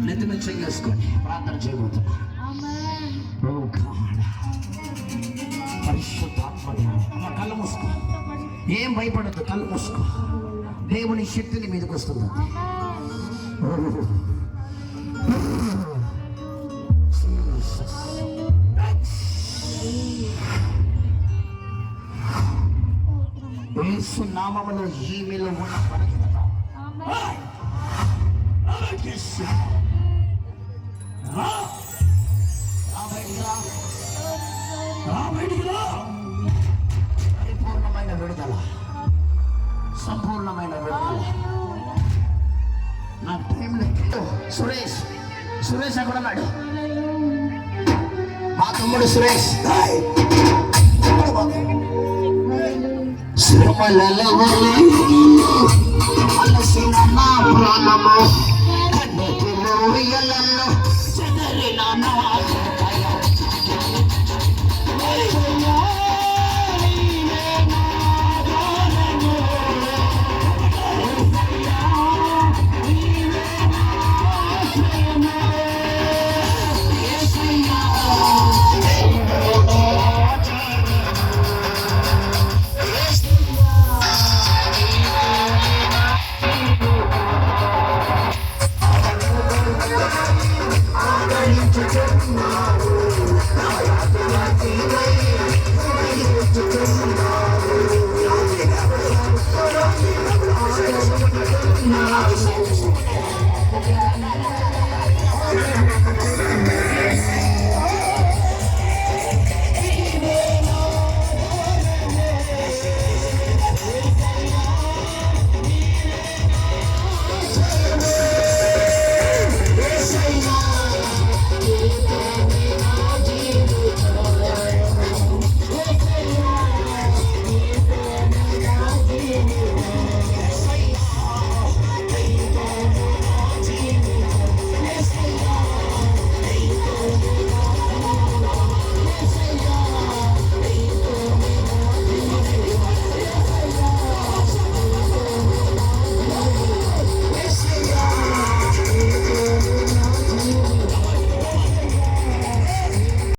నెత్తి మీద చేసుకొని ప్రార్థన చేయబోతున్నా. పరిశుద్ధాత్మ కళ్ళు మూసుకో, ఏం భయపడద్దు, కళ్ళు మూసుకో. దేవుని శక్తిని మీదకి వస్తుంది. యేసు నామములో ఈమెలో ఉన్న పరిస్థితి పరిపూర్ణమైన విడుదల, సంపూర్ణమైన విడుదల. నా టైం లేదు. సురేష్ అక్కడ ఉన్నాడు, మా తమ్ముడు సురేష్. శ్రమలలో అలసిన నా ప్రాణము, కన్నెటిలో ఎలలో చెదరిన నా